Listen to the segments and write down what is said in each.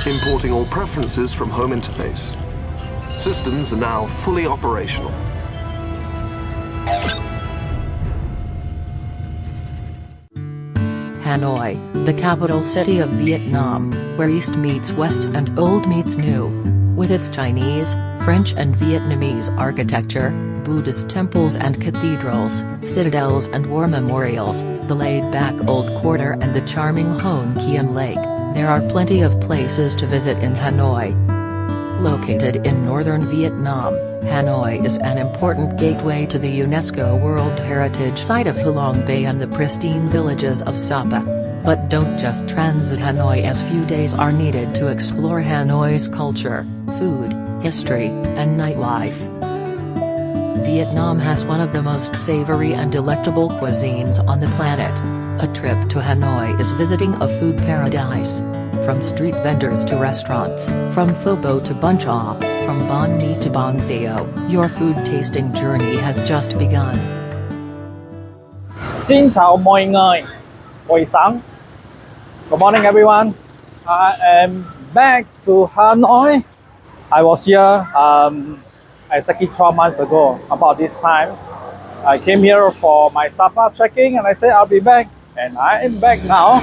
importing all preferences from home interface. Systems are now fully operational. Hanoi, the capital city of Vietnam, where East meets West and Old meets New. With its Chinese, French and Vietnamese architecture, Buddhist temples and cathedrals, citadels and war memorials, the laid-back Old Quarter and the charming Hoan Kiem Lake, there are plenty of places to visit in Hanoi. Located in northern Vietnam, Hanoi is an important gateway to the UNESCO World Heritage Site of Halong Bay and the pristine villages of Sapa. But don't just transit Hanoi, as few days are needed to explore Hanoi's culture, food, history, and nightlife. Vietnam has one of the most savory and delectable cuisines on the planet. A trip to Hanoi is visiting a food paradise. From street vendors to restaurants, from pho bo to bun cha, from banh mi to bánh xèo, your food tasting journey has just begun. Xin chào mọi người, buổi sáng. Good morning everyone. I am back to Hanoi. I was here exactly 12 months ago, about this time. I came here for my Sapa trekking and I said I'll be back, and I am back now.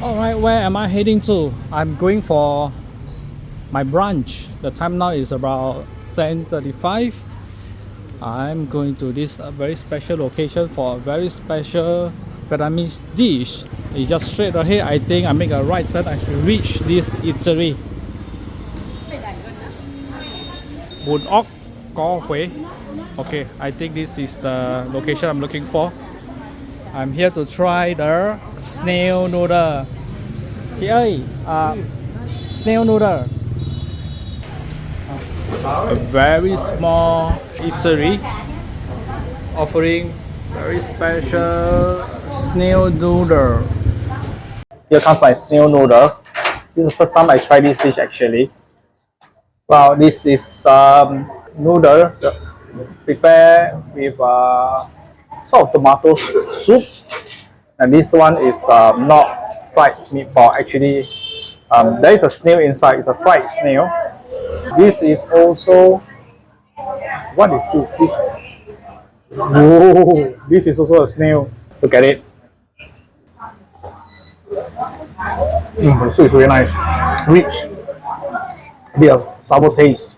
Alright, where am I heading to? I'm going for my brunch. The time now is about 10:35. I'm going to this very special location for a very special Vietnamese dish. It's just straight ahead. I think I make a right turn. I should reach this eatery. Bún ốc có Huế. Okay, I think this is the location I'm looking for. I'm here to try the snail noodle. Chị ơi, snail noodle. A very small eatery offering very special snail noodle. Here comes my snail noodle. This is the first time I try this dish actually. Wow, this is noodle prepared with sort of tomato soup, and this one is not fried meatball. Actually, there is a snail inside. It's a fried snail. This is also, what is this? Whoa, this is also a snail. Look at it. The soup is really nice, rich, a bit of sour taste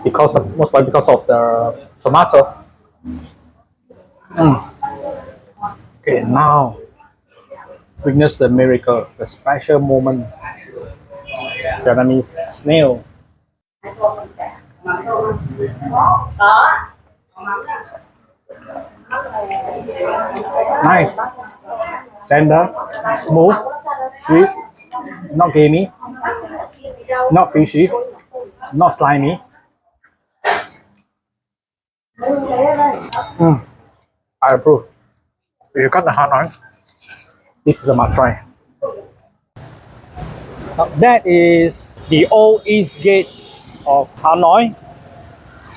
most probably because of the tomato. Okay, now witness the miracle, the special moment. Vietnamese snail. Nice, tender, smooth, sweet, not gamey, not fishy, not slimy. I approve. If you got the Hanoi, this is a must try. That is the old east gate of Hanoi.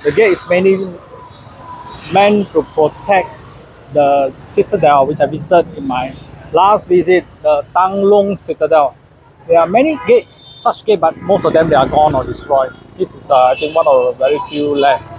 The gate is mainly meant to protect the citadel, which I visited in my last visit, the Tăng Long Citadel. There are many gates, such gates, but most of them they are gone or destroyed. This is I think one of the very few left.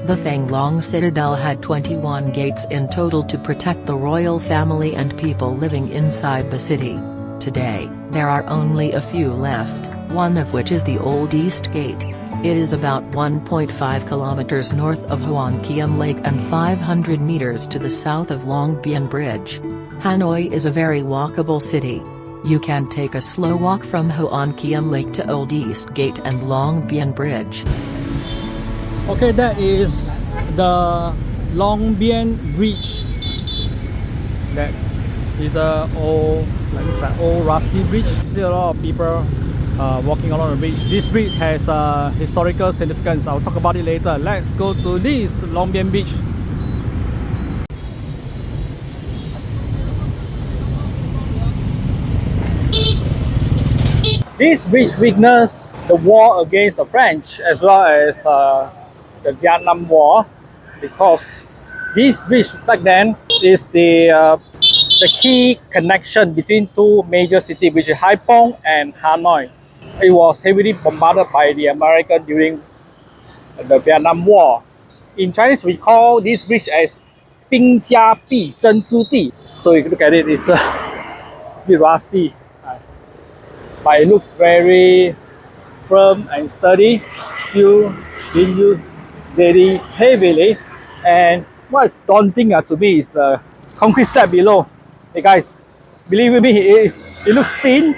The Thang Long Citadel had 21 gates in total to protect the royal family and people living inside the city. Today, there are only a few left, one of which is the Old East Gate. It is about 1.5 kilometers north of Hoan Kiem Lake and 500 meters to the south of Long Biên Bridge. Hanoi is a very walkable city. You can take a slow walk from Hoan Kiem Lake to Old East Gate and Long Biên Bridge. Okay, that is the Long Biên Bridge. That is the old rusty bridge. You see a lot of people walking along the bridge. This bridge has historical significance. I'll talk about it later. Let's go to this Long Biên Beach. This bridge witnessed the war against the French as well as the Vietnam War, because this bridge back then is the the key connection between two major cities, which is Haiphong and Hanoi. It was heavily bombarded by the Americans during the Vietnam War. In Chinese, we call this bridge as 兵家必争之地. So you look at it, it's a bit rusty, but it looks very firm and sturdy, still being used very heavily. And what's daunting to me is the concrete step below. Hey guys, believe me, it looks thin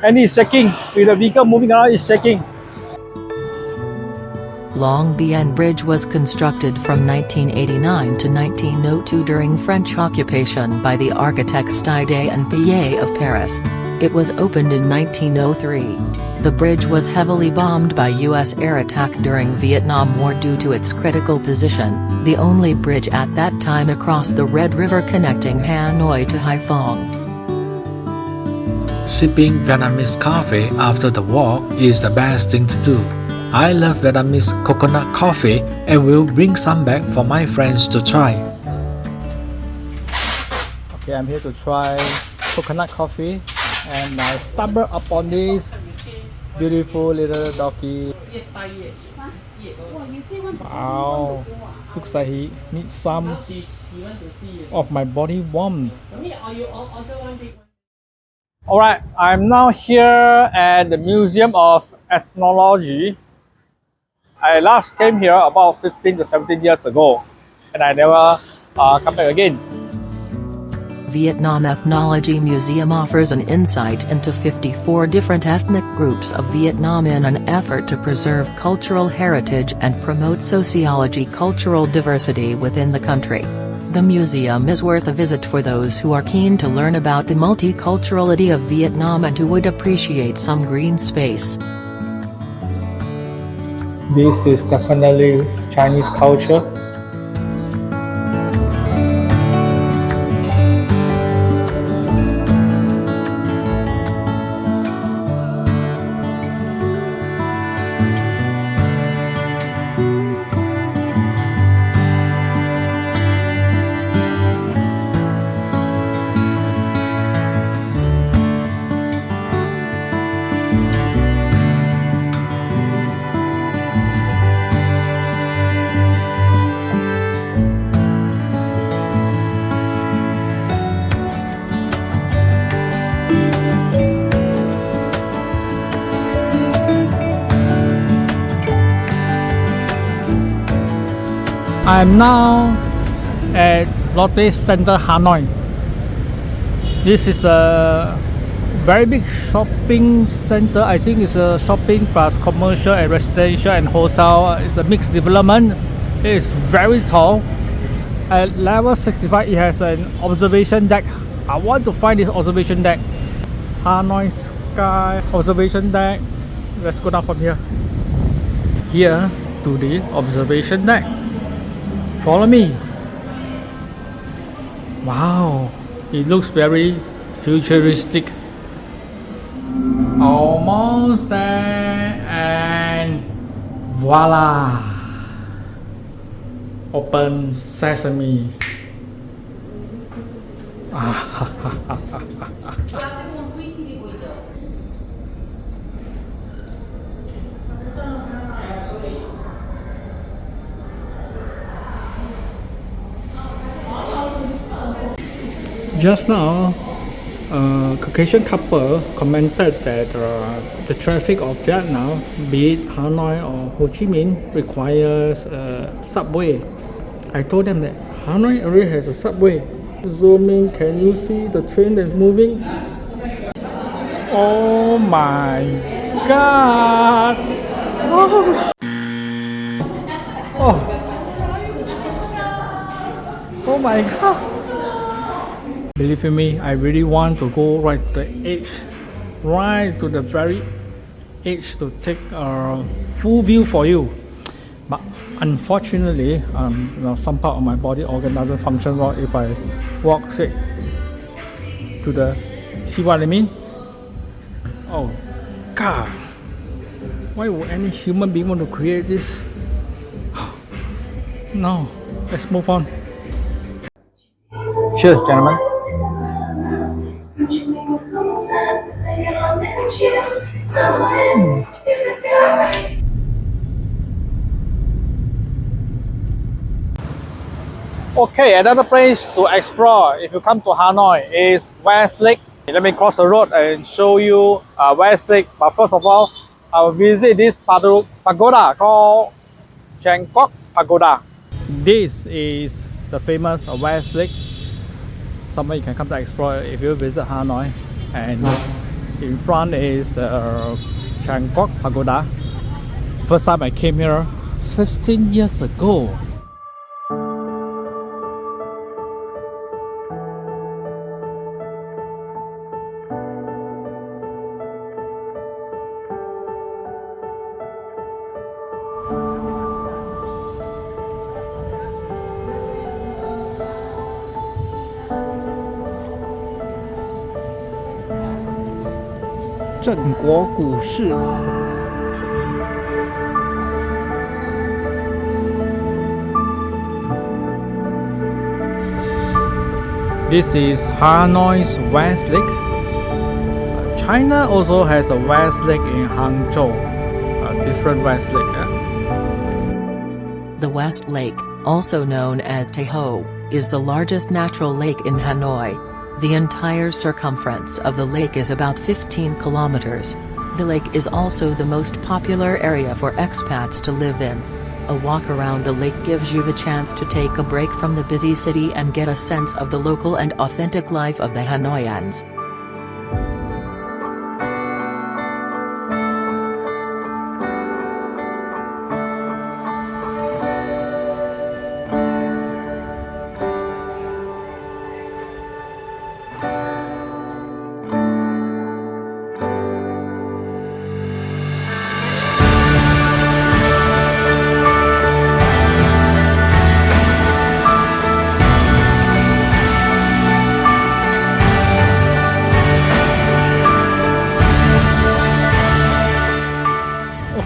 and it's shaking. With the vehicle moving around, it's shaking. Long Biên Bridge was constructed from 1989 to 1902 during French occupation by the architects Stide and Pie of Paris. It was opened in 1903. The bridge was heavily bombed by U.S. air attack during Vietnam War due to its critical position, the only bridge at that time across the Red River connecting Hanoi to Haiphong. Sipping Vietnamese coffee after the war is the best thing to do. I love Vietnamese coconut coffee and will bring some back for my friends to try. Okay, I'm here to try coconut coffee and I stumbled upon this beautiful little doggy. Wow, looks like he needs some of my body warmth. Alright, I'm now here at the Museum of Ethnology. I last came here about 15 to 17 years ago and I never come back again. Vietnam Ethnology Museum offers an insight into 54 different ethnic groups of Vietnam in an effort to preserve cultural heritage and promote sociology cultural diversity within the country. The museum is worth a visit for those who are keen to learn about the multiculturality of Vietnam and who would appreciate some green space. This is definitely Chinese culture. I'm now at Lotte Center, Hanoi. This is a very big shopping center. I think it's a shopping plus commercial and residential and hotel. It's a mixed development. It is very tall. At level 65, it has an observation deck. I want to find this observation deck. Hanoi Sky observation deck. Let's go down from here. Here to the observation deck. Follow me. Wow, it looks very futuristic. Almost there, and voila! Open sesame. Just now, a Caucasian couple commented that the traffic of Vietnam, be it Hanoi or Ho Chi Minh, requires a subway. I told them that Hanoi already has a subway. Zooming, can you see the train that's moving? Oh my god! Oh my god! Believe me, I really want to go right to the edge, right to the very edge to take a full view for you. But unfortunately, some part of my body organ doesn't function well if I walk straight to the. See what I mean? Oh, God! Why would any human being want to create this? No, let's move on. Cheers, gentlemen. Okay, another place to explore if you come to Hanoi is West Lake. Let me cross the road and show you West Lake. But first of all, I will visit this pagoda called Quốc Pagoda. This is the famous West Lake. Somewhere you can come to explore if you visit Hanoi. And in front is the Quốc Pagoda. First time I came here 15 years ago. This is Hanoi's West Lake. China also has a West Lake in Hangzhou, a different West Lake. The West Lake, also known as Tahoe, is the largest natural lake in Hanoi. The entire circumference of the lake is about 15 kilometers. The lake is also the most popular area for expats to live in. A walk around the lake gives you the chance to take a break from the busy city and get a sense of the local and authentic life of the Hanoians.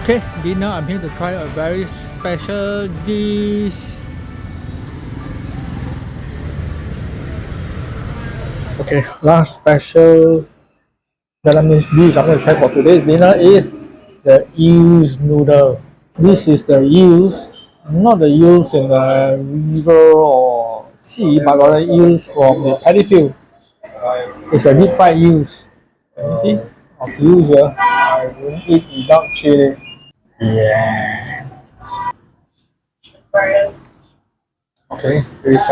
Okay, dinner. I'm here to try a very special dish. Okay, last special Vietnamese dish I'm going to try for today's dinner is the eels noodle. This is the eels, not the eels in the river or sea, but the eels from the paddy field. It's a deep fried eels. Can you see? Of usual, I will eat without chili. Yeah. Okay, it's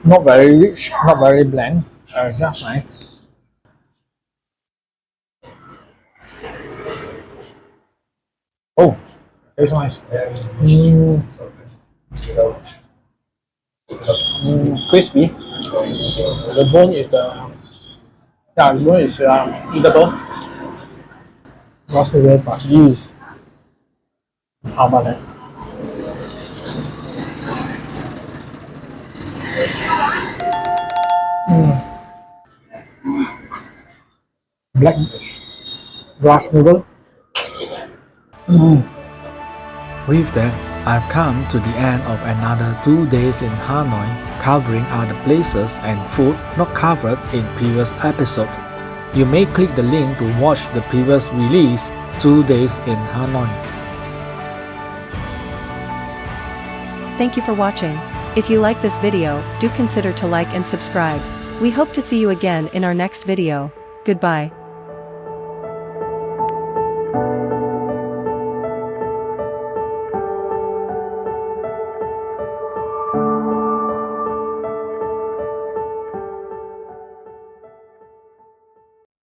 not very rich, not very bland, just nice. Oh, it's nice. Crispy. The bone is eatable. Lost the red plus use. How about that? Black glass noodle. With that, I've come to the end of another 2 days in Hanoi, covering other places and food not covered in previous episode. You may click the link to watch the previous release, 2 days in Hanoi. Thank you for watching. If you like this video, do consider to like and subscribe. We hope to see you again in our next video. Goodbye.